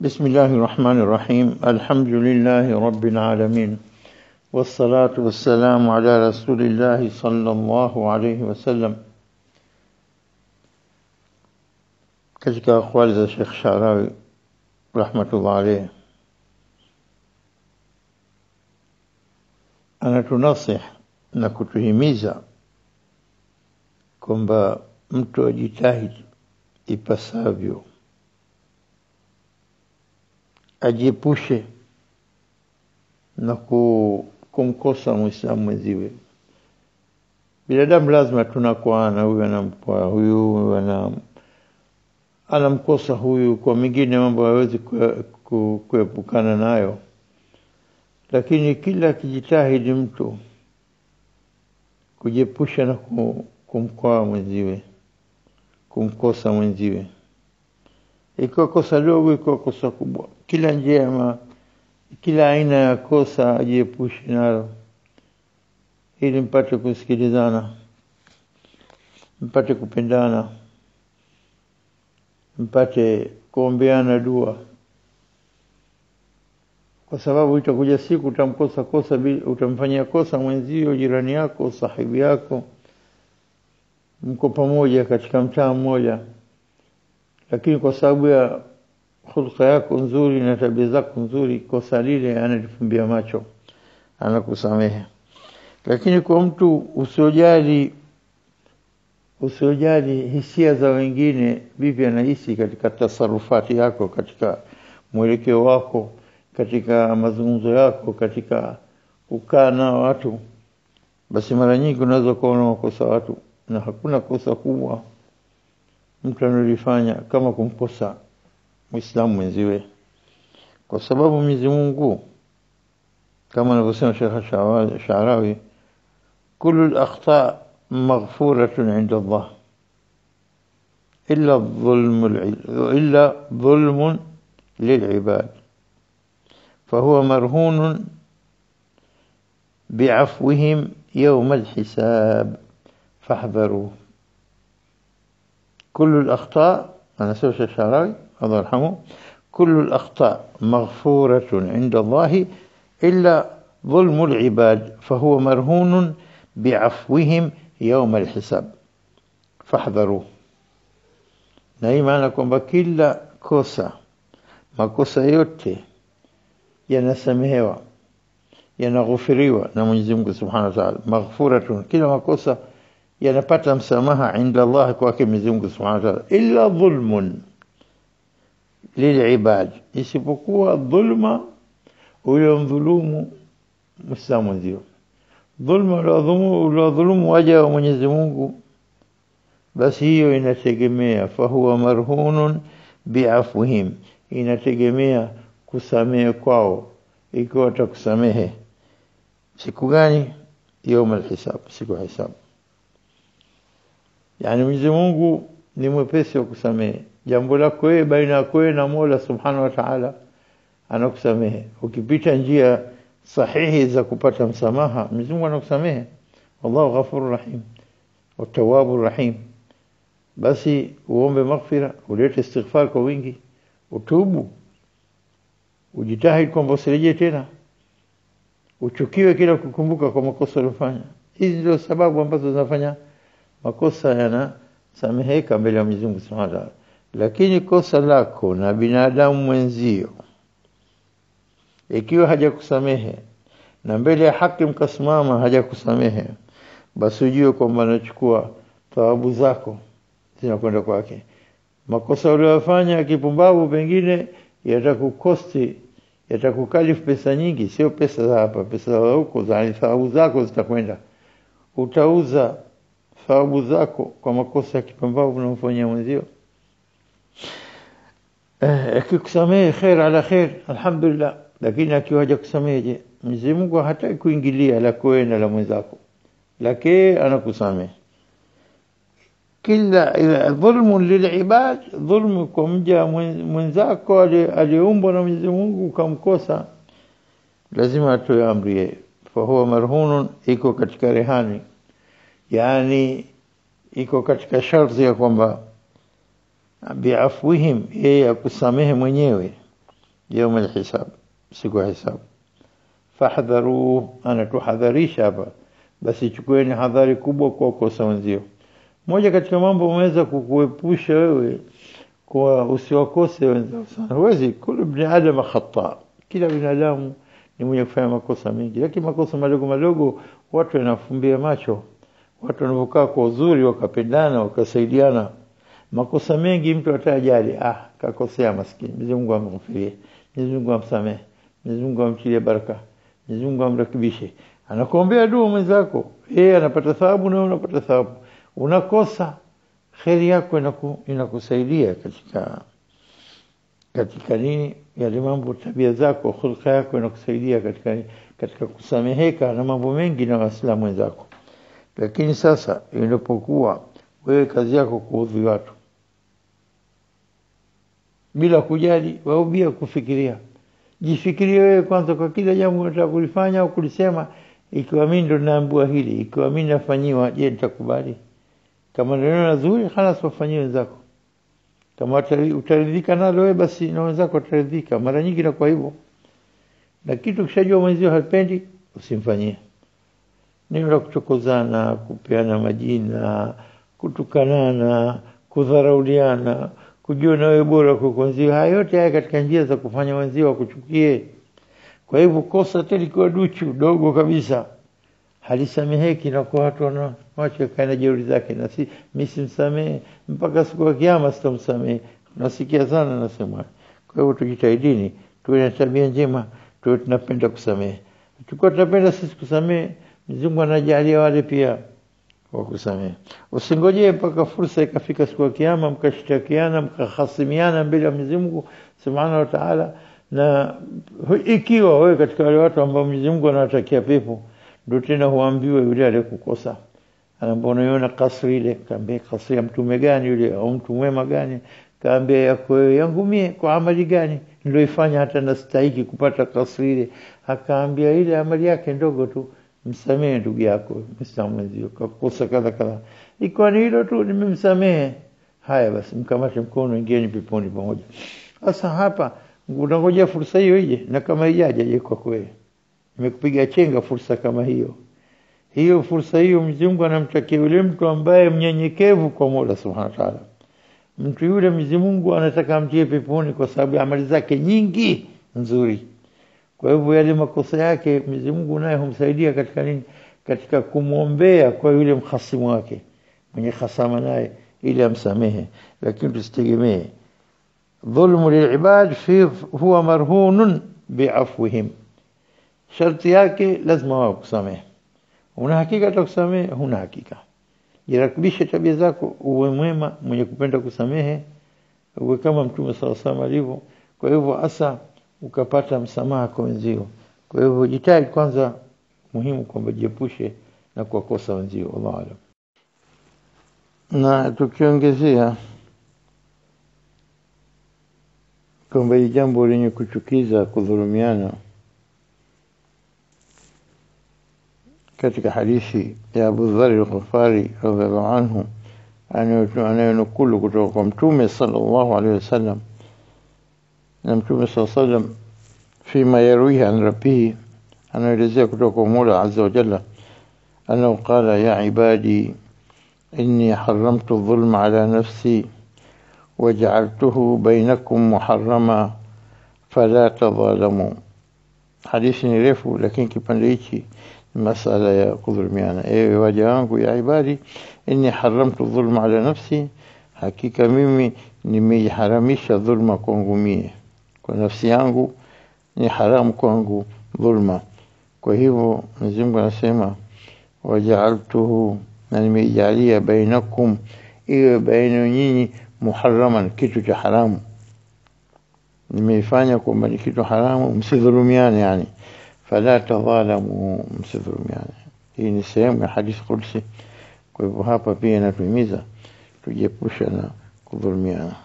بسم الله الرحمن الرحيم. الحمد لله رب العالمين، والصلاة والسلام على رسول الله صلى الله عليه وسلم. katika akwali za Sheikh Sharawi rahmatullah alayhi, anatunasih na kutuhimiza kwamba mtu ajitahidi ipasavyo, ajiepushe na kumkosa Muislamu mwenziwe. Binadamu lazima tunakuwa na huyu anampoa huyu, anamkosa huyu, kwa mingine mambo hawezi kuepukana nayo, lakini kila kijitahidi mtu kujiepusha na kumkoa mwenziwe, kumkosa mwenziwe, iko kosa dogo, iko kosa kubwa, kila njema, kila aina ya kosa ajiepushe nalo, ili mpate kusikilizana, mpate kupendana, mpate kuombeana dua, kwa sababu itakuja siku utamkosa kosa, utamfanyia kosa mwenzio, jirani yako, sahibi yako, mko pamoja katika mtaa mmoja, lakini kwa sababu ya hulka yako nzuri na tabia zako nzuri, kosa lile analifumbia macho, anakusamehe. Lakini kwa mtu usiojali hisia za wengine, vipi anahisi katika tasarufati yako, katika mwelekeo wako, katika mazungumzo yako, katika kukaa na watu, basi mara nyingi unaweza kuona makosa watu, na hakuna kosa kubwa mtu analifanya kama kumkosa Muislamu mwenziwe, kwa sababu Mwenyezi Mungu kama anavyosema Sheikh Sharawi, kullu al-akhta' maghfuratun 'inda Allah illa dhulmun lil'ibad fahuwa marhunun bi'afwihim yawm al-hisab fahdharuhu. كل الأخطاء، أنا سوى الشيخ الشعراوي الله يرحمه، كل الأخطاء مغفورة عند الله إلا ظلم العباد فهو مرهون بعفوهم يوم الحساب فاحذروه. na hii maana kwamba kila kosa, makosa yote yanasamehewa, yanaghufiriwa na Mwenyezi Mungu Subhanahu wa Ta'ala. Maghfuratun, kila makosa yanapata msamaha inda Allah kwake Mwenyezi Mungu Subhanahu wa Ta'ala, illa dhulmun lil'ibad, isipokuwa dhulma uliyomdhulumu Muislamu mwenzio. Dhulma uliyodhulumu waja wa Mwenyezi Mungu, basi hiyo inategemea fahuwa marhunun bi'afwihim, inategemea kusamehe kwao, ikiwa atakusamehe siku gani? Yawm al-hisab, siku ya hisabu. Yani Mwenyezi Mungu ni mwepesi wa kusamehe. Jambo lako wewe baina yako na Mola Subhanahu wa Ta'ala, anakusamehe. Ukipita njia sahihi za kupata msamaha, Mwenyezi Mungu anakusamehe. Wallahu Ghafurur Rahim wa Tawwabur Rahim. Basi uombe maghfira, ulete istighfar kwa wingi, utubu, ujitahidi kwamba usirejee tena, uchukiwe kila kukumbuka kwa makosa uliyofanya. Hizi ndio sababu ambazo zinafanya makosa yanasameheka mbele ya Mwenyezi Mungu Subhanahu wa Ta'ala. Lakini kosa lako na binadamu mwenzio, ikiwa hajakusamehe na mbele ya haki mkasimama hajakusamehe, basi ujue kwamba anachukua thawabu zako zinakwenda kwake. Makosa uliyofanya kipumbavu pengine yatakukosti, yatakukalifu pesa nyingi, sio pesa za hapa, pesa za huko, za thawabu zako zitakwenda. Utauza thawabu zako kwa makosa ya kipumbavu unamfanyia mwenzio. Akikusamehe khair ala khair, alhamdulillah. Lakini akiwa hajakusamehe, je, Mwenyezi Mungu hataki kuingilia la kwenda la mwenzako, lakini anakusamehe. Kila dhulmu lil'ibad, dhulmu kwa mja mwenzako aliumbwa na Mwenyezi Mungu, ukamkosa, lazima atoe amri. Fahuwa marhunun, iko katika rehani, yani iko katika sharti ya kwamba bi'afwihim, yeye akusamehe mwenyewe, يوم الحساب siku hisabu. Fahdharu, anatuhadharisha hapa, basi chukueni hadhari kubwa kwa kosa wenzio. Moja katika mambo umeweza kukuepusha wewe kwa usiwakose wenzao sana. Huwezi, kila ibn adam khata, kila binadamu ni mwenye kufanya makosa mengi, lakini makosa madogo madogo watu wanafumbia macho. Watu wanapokaa kwa uzuri wakapendana wakasaidiana, makosa mengi mtu atajali, kakosea maskini, Mwenyezi Mungu amghufirie, Mwenyezi Mungu amsamehe, Mwenyezi Mungu amtilie baraka, Mwenyezi Mungu amrekebishe. Anakuombea dua mwenzako, yeye anapata thawabu na unapata thawabu. Unakosa, kheri yako inakusaidia katika nini, yale mambo, tabia zako, hulka yako inakusaidia katika kusameheka na mambo mengi na waislamu wenzako. Lakini sasa inapokuwa wewe kazi yako kuudhi watu bila kujali au bila kufikiria, jifikirie wewe kwanza kwa kila jambo unataka kulifanya au kulisema, ikiwa mimi ndo naambiwa hili, ikiwa mimi nafanyiwa, je, nitakubali? Kama neno nzuri, خلاص wafanyie wenzako. Kama utaridhika nalo wewe, basi na wenzako wataridhika. Mara nyingi na kwa hivyo, na kitu kishajua mwenzio hapendi, usimfanyie. Neno la kuchokozana, kupeana majina, kutukanana, kudharauliana, kujiona wewe bora kwa wenzio, haya yote haya katika njia za kufanya wenzio wakuchukie. Kwa hivyo kosa teli kwa duchu dogo kabisa halisameheki, na kwa watu wanaacha kana jeuri zake, na mimi simsamehe mpaka siku ya kiyama sitamsamehe. Nasikia sana nasema. Kwa hivyo tujitahidini, tuwe na tabia njema, tuwe tunapenda kusamehe. Tukua tunapenda sisi kusamehe, Mwenyezi Mungu anajalia wale pia wa kusamehe. Usingojee mpaka fursa ikafika siku ya kiyama mkashtakiana, mkahasimiana mbele ya Mwenyezi Mungu Subhanahu wa Ta'ala. Na ikiwa wewe katika wale watu ambao Mwenyezi Mungu anawatakia pepo, ndio tena huambiwe yule aliyekukosa, anaambia yona kasri ile, kaambia kasri ya mtume gani yule, au mtu mwema gani? Kaambia yako yangu mie, kwa amali gani nilioifanya hata nastahili kupata kasri ile? Akaambia ile amali yake ndogo tu, msamehe ndugu yako Muislamu mwenzio kakosa kadha kadha, iko ni hilo tu, nimemsamehe. Haya basi, mkamate mkono, ingieni peponi pamoja. Sasa hapa unangojea fursa hiyo ije, na kama ijaje je kwa kweli nimekupiga chenga fursa kama hiyo fursa hiyo Mwenyezi Mungu anamtakia yule mtu ambaye mnyenyekevu kwa Mola Subhanahu wa Ta'ala. Mtu yule Mwenyezi Mungu anataka amtie peponi kwa sababu amali zake nyingi nzuri. Kwa hivyo yale makosa yake Mwenyezi Mungu naye humsaidia katika nini? Katika kumuombea kwa yule mkhasimu wake mwenye khasama naye, ili amsamehe. Lakini tusitegemee dhulmu lilibad fi huwa marhunun bi'afwihim. Sharti yake lazima wao kusamehe. Una hakika utakusamehe, huna hakika. Jirakibishe tabia zako, uwe mwema, mwenye kupenda kusamehe, uwe kama Mtume SAW alivyo. Kwa hivyo asa ukapata msamaha kwa wenzio. Kwa hivyo jitahidi kwanza, muhimu kwamba jiepushe na kuwakosa wenzio. Wallahu a'lam. Na tukiongezea kwamba jambo lenye kuchukiza kudhulumiana, katika hadithi ya Abu Dharr al-Ghifari radhiallahu anhu anayonukulu kutoka kwa Mtume sallallahu alaihi wasallam, na Mtume sallallahu alaihi wasallam fima yarwihi an rabbihi, anaelezea kutoka kwa Mola azza wa jalla, annahu qala ya ibadi inni haramtu adh-dhulma ala nafsi waja'altuhu bainakum muharrama fala tadhalamu. Hadithi ni refu, lakini kipande hichi masala ya kudhulumiana. Ewe waja wangu, ya ibadi inni haramtu dhulma ala nafsi, hakika mimi nimeharamisha dhulma kwangu mie, kwa nafsi yangu ni haramu kwangu dhulma. Kwa hivyo Mwenyezi Mungu anasema waja'altuhu, na nimeijalia bainakum, iwe baina nyinyi, muharraman, kitu cha haramu. Nimeifanya kwamba ni kitu haramu, msidhulumiane yani. فلا تظالموا msidhulumiane. Hii ni sehemu ya hadithi qudsi. Kwa hivyo hapa pia inatuhimiza tujiepushe na kudhulumiana.